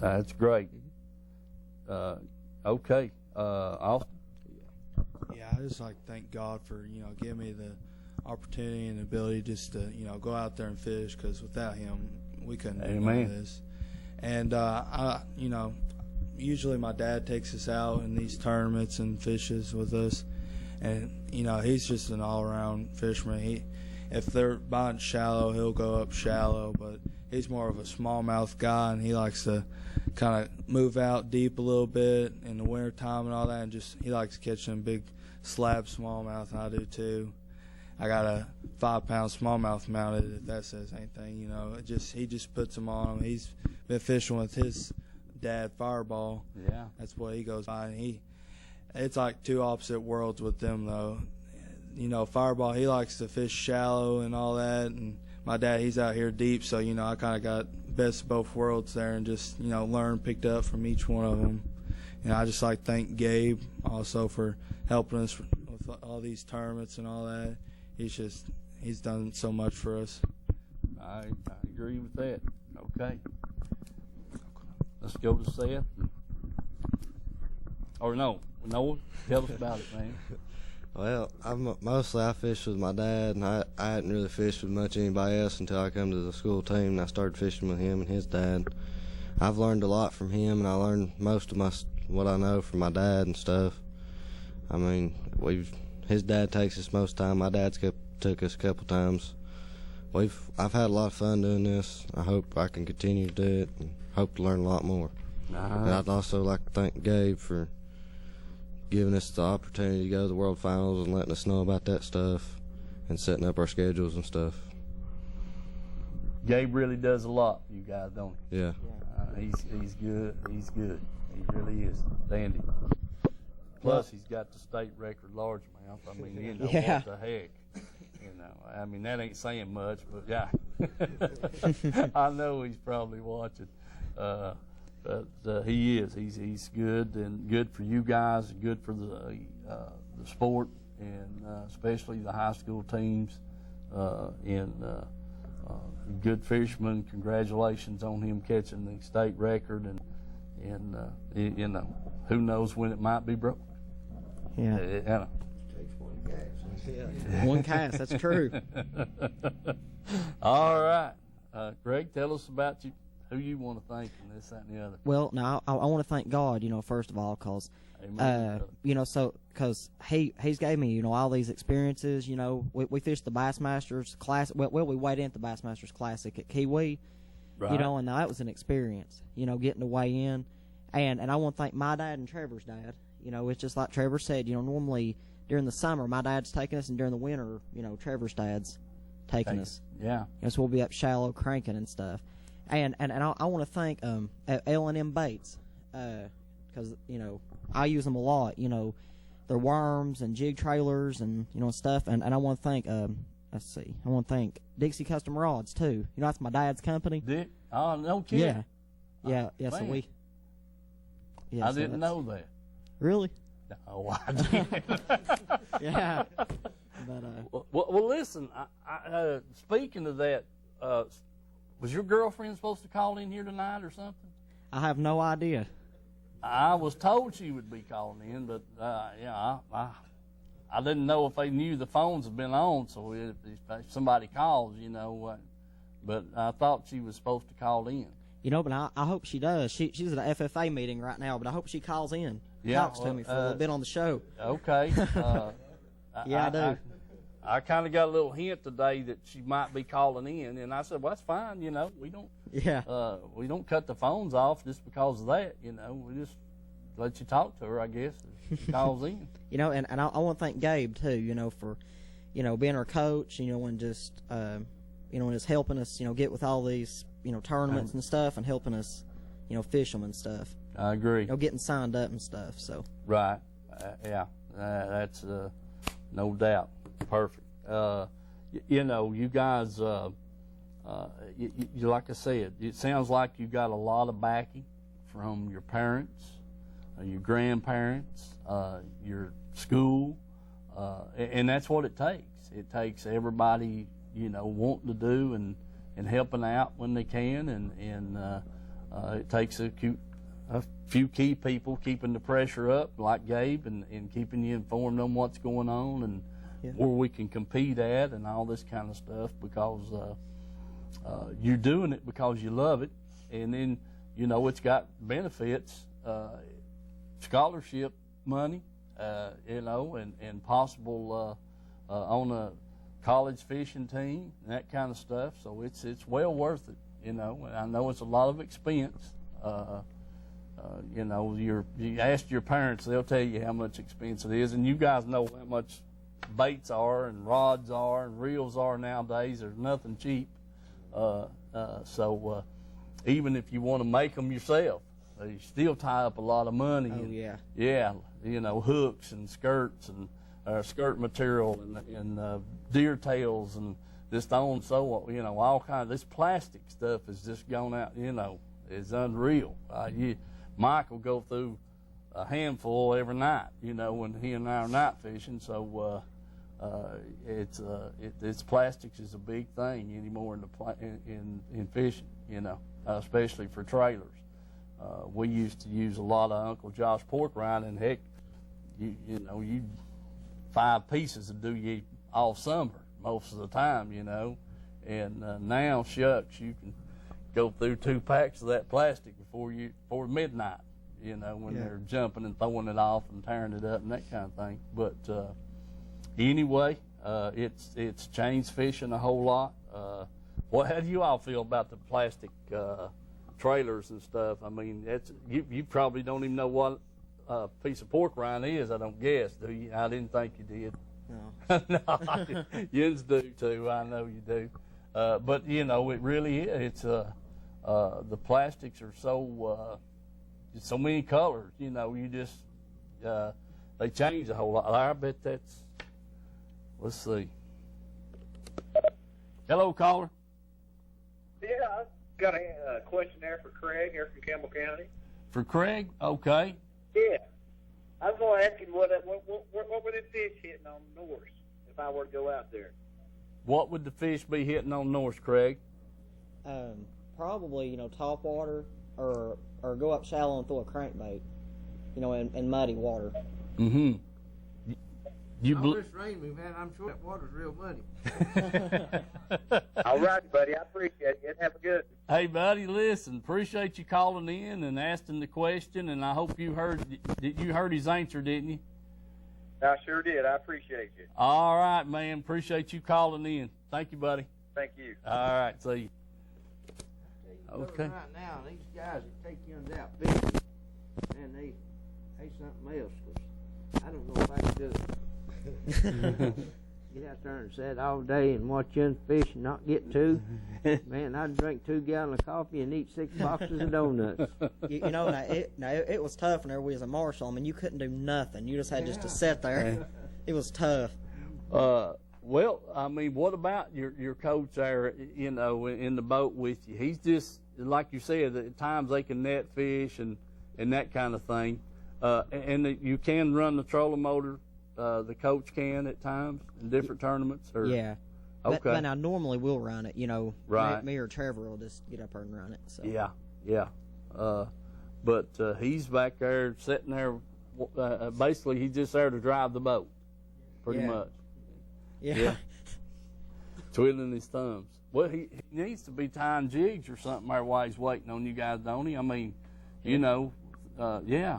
That's great. Okay. Austin? Yeah, I just like to thank God for, giving me the opportunity and ability just to, go out there and fish, because without him, we couldn't do none of this. And, usually my dad takes us out in these tournaments and fishes with us. And, he's just an all-around fisherman. If they're buying shallow, he'll go up shallow, but he's more of a smallmouth guy, and he likes to kind of move out deep a little bit in the wintertime and all that, and he likes catching big slab smallmouth, and I do too. I got a 5-pound smallmouth mounted, if that says anything. He just puts them on him. He's been fishing with his dad, Fireball. Yeah, that's what he goes by, and it's like two opposite worlds with them though. Fireball, he likes to fish shallow and all that, and my dad, he's out here deep, so I kind of got best of both worlds there, and just picked up from each one of them. I just like to thank Gabe also for helping us with all these tournaments and all that. He's done so much for us. I agree with that. Okay. Let's go to Seth. Or no, Noah, tell us about it, man. Well, I fished with my dad, and I hadn't really fished with much anybody else until I come to the school team, and I started fishing with him and his dad. I've learned a lot from him, and I learned most of what I know from my dad and stuff. I mean, his dad takes us most of the time. My dad's took us a couple times. I've had a lot of fun doing this. I hope I can continue to do it, and hope to learn a lot more. And I'd also like to thank Gabe for giving us the opportunity to go to the World Finals and letting us know about that stuff and setting up our schedules and stuff. Gabe really does a lot, you guys, don't he? Yeah. He's good. He's good. He really is. Dandy. Plus, he's got the state record largemouth. I mean, what the heck? I mean, that ain't saying much, but yeah. I know he's probably watching. But he is. He's good, and good for you guys, and good for the sport, and especially the high school teams. Good fisherman. Congratulations on him catching the state record, and who knows when it might be broke. Yeah. Takes one cast. Yeah. One cast. That's true. All right, Greg, tell us about Who you want to thank and this, that, and the other? Well, now I want to thank God, first of all, because he's gave me, all these experiences. We fished the Bassmasters Classic. Well, we weighed in at the Bassmasters Classic at Kiwi, right. And that was an experience, getting to weigh in. And I want to thank my dad and Trevor's dad. It's just like Trevor said, normally during the summer, my dad's taking us, and during the winter, Trevor's dad's taking us. Yeah. So we'll be up shallow cranking and stuff. And I want to thank L&M Baits, because I use them a lot. They're worms and jig trailers and stuff. And I want to thank I want to thank Dixie Custom Rods too. That's my dad's company. Dick? Oh, no kidding. Yeah. Man. So we. I didn't know that. Really? Oh, I did. Yeah. But well, listen. Speaking of that, was your girlfriend supposed to call in here tonight or something? I have no idea. I was told she would be calling in, but I didn't know if they knew the phones had been on. So if somebody calls, but I thought she was supposed to call in. But I hope she does. She's at a FFA meeting right now, but I hope she calls in. Talks to me for a little bit on the show. Okay. Yeah, I do. I kind of got a little hint today that she might be calling in, and I said, "Well, that's fine. We don't. Yeah. We don't cut the phones off just because of that. We just let you talk to her, I guess. If she calls in. And I want to thank Gabe too. For, being our coach. And just and just helping us. Get with all these tournaments and stuff, and helping us. Fish them and stuff. I agree. Getting signed up and stuff. So. Right. Yeah. That's no doubt. Perfect. You guys, you like I said, it sounds like you got a lot of backing from your parents, your grandparents, your school, and that's what it takes. It takes everybody, wanting to do and helping out when they can, and it takes a few key people keeping the pressure up, like Gabe, and keeping you informed on what's going on and where we can compete at and all this kind of stuff, because you're doing it because you love it, and then it's got benefits, scholarship money, and possible on a college fishing team and that kind of stuff. So it's well worth it, and I know it's a lot of expense. You ask your parents, they'll tell you how much expense it is, and you guys know how much baits are and rods are and reels are nowadays. There's nothing cheap. So even if you want to make them yourself, you still tie up a lot of money. Oh, and, yeah. Yeah, hooks and skirts and skirt material and deer tails and just on so all kinds of this plastic stuff has just gone out. Is unreal. Mike will go through a handful every night. When he and I are night fishing. So it's plastics is a big thing anymore in fishing. Especially for trailers. We used to use a lot of Uncle Josh pork rind, and heck, you 5 pieces would do you all summer most of the time. And now, shucks, you can go through 2 packs of that plastic before midnight, when they're jumping and throwing it off and tearing it up and that kind of thing. But anyway, it's changed fishing a whole lot. How do you all feel about the plastic trailers and stuff? I mean, you probably don't even know what a piece of pork rind is, I don't guess, do you? I didn't think you did. No. No, yous do too. I know you do. But it really is. It's the plastics are so many colors. You just they change a whole lot. I bet that's. Let's see. Hello, caller. Yeah, I've got a question there for Craig here from Campbell County. For Craig, okay. Yeah, I was going to ask him what were the fish hitting on Norse if I were to go out there? What would the fish be hitting on Norse, Craig? Probably, top water or go up shallow and throw a crankbait, in muddy water. Mm-hmm. All this rain we've had, I'm sure that water's real muddy. All right, buddy. I appreciate it. Have a good one. Hey, buddy, listen, appreciate you calling in and asking the question, and I hope you heard his answer, didn't you? I sure did. I appreciate you. All right, man. Appreciate you calling in. Thank you, buddy. Thank you. All right, see you. Okay. Right now, these guys that take you out fishing, man, they something else. 'Cause I don't know if I can do it. Get out there and sit all day and watch young fish and not get two. Man, I'd drink 2 gallons of coffee and eat 6 boxes of donuts. You know, it was tough whenever we was a marshal. I mean, you couldn't do nothing. You just had just to sit there. It was tough. Well, I mean, what about your coach there, you know, in the boat with you? He's just, like you said, at times they can net fish and that kind of thing. And you can run the trolling motor, the coach can at times in different tournaments? Or? Yeah. Okay. But I normally will run it, you know. Right. Me or Trevor will just get up there and run it. So. Yeah. But he's back there sitting there. Basically, he's just there to drive the boat, pretty much. Yeah. Twiddling his thumbs. Well, he needs to be tying jigs or something there while he's waiting on you guys, don't he? I mean, you know, yeah.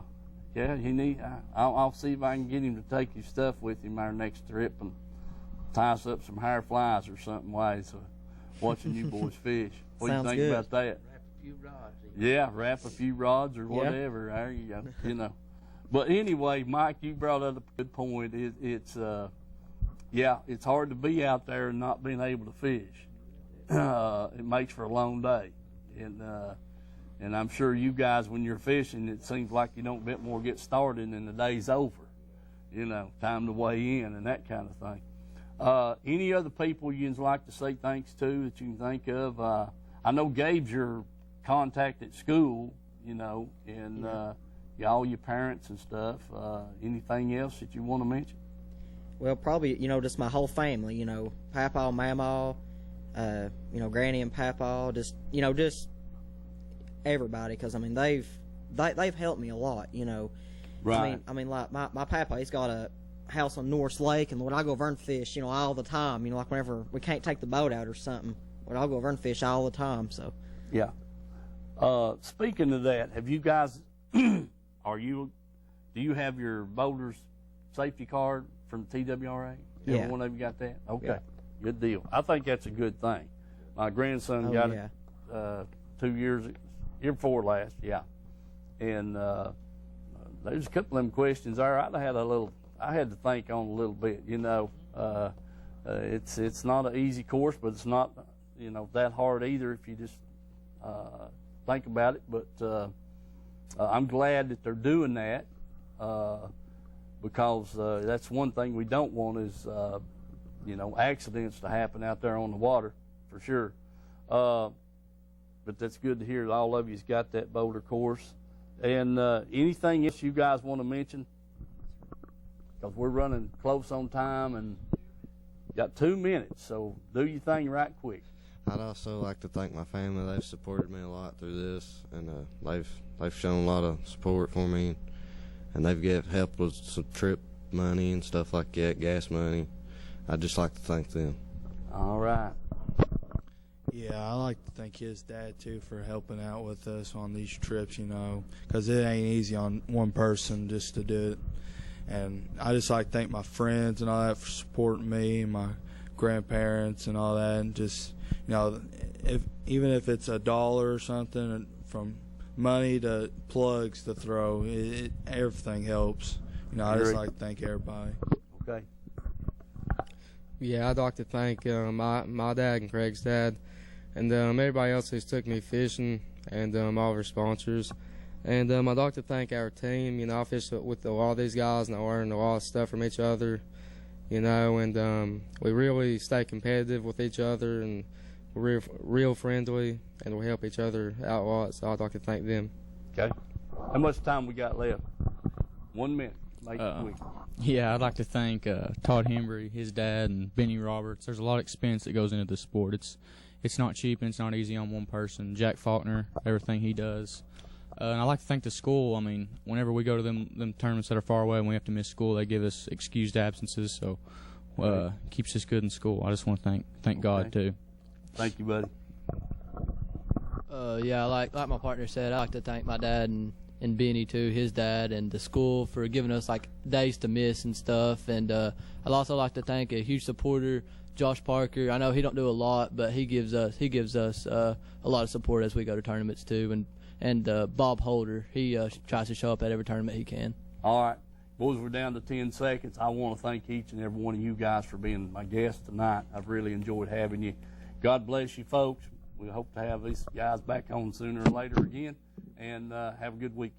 He need. I'll see if I can get him to take his stuff with him our next trip and tie us up some hair flies or something while he's watching you boys fish. What do you think about that? Wrap a few rods. Yeah, wrap a few rods or whatever. There you go. You know. But anyway, Mike, you brought up a good point. It's hard to be out there and not being able to fish. It makes for a long day, and I'm sure you guys, when you're fishing, it seems like you don't bit more get started and the day's over. You know, time to weigh in and that kind of thing. Any other people you'd like to say thanks to that you can think of? I know Gabe's your contact at school, you know, and all your parents and stuff. Anything else that you want to mention? Well, probably, you know, just my whole family, you know, Papa, Mama, you know, Granny and Papa, just everybody, because I mean they've helped me a lot, you know. Right. I mean, like my Papa, he's got a house on Norris Lake, and when I go over and fish, you know, all the time, you know, like whenever we can't take the boat out or something, but I'll go over and fish all the time. So. Yeah. Speaking of that, have you guys? Do you have your boater's safety card from the TWRA? Yeah. Every one of you got that? Okay. Yeah. Good deal. I think that's a good thing. My grandson got it 2 years, year before last, and there's a couple of them questions there. I had to think on a little bit. You know, it's not an easy course, but it's not, you know, that hard either if you just think about it. But I'm glad that they're doing that because that's one thing we don't want is you know, accidents to happen out there on the water for sure. But that's good to hear that all of you's got that boulder course. And anything else you guys want to mention? Because we're running close on time and got 2 minutes, so do your thing right quick. I'd also like to thank my family. They've supported me a lot through this, and they've shown a lot of support for me, and they've helped with some trip money and stuff like that, gas money. I'd just like to thank them. All right. Yeah, I like to thank his dad, too, for helping out with us on these trips, you know, because it ain't easy on one person just to do it. And I just like to thank my friends and all that for supporting me, and my grandparents and all that, and just, you know, even if it's $1 or something, from money to plugs to throw, everything helps. You know, I just like to thank everybody. Okay. Yeah, I'd like to thank my dad and Craig's dad, and everybody else who's took me fishing, and all of our sponsors. And I'd like to thank our team. You know, I fish with a lot of these guys, and I learned a lot of stuff from each other, you know, and we really stay competitive with each other, and we're real friendly, and we help each other out a lot, so I'd like to thank them. Okay. How much time we got left? 1 minute. Make it quick. Yeah, I'd like to thank Todd Hembry, his dad, and Benny Roberts. There's a lot of expense that goes into the sport. It's not cheap and it's not easy on one person. Jack Faulkner, everything he does. And I'd like to thank the school. I mean, whenever we go to them tournaments that are far away and we have to miss school, they give us excused absences, so keeps us good in school. I just want to thank God, too. Thank you, buddy. Yeah, like my partner said, I like to thank my dad and Benny too, his dad, and the school for giving us like days to miss and stuff. And I'd also like to thank a huge supporter, Josh Parker. I know he don't do a lot, but he gives us a lot of support as we go to tournaments too. And Bob Holder, he tries to show up at every tournament he can. All right. Boys, we're down to 10 seconds. I want to thank each and every one of you guys for being my guests tonight. I've really enjoyed having you. God bless you, folks. We hope to have these guys back on sooner or later again. And have a good week.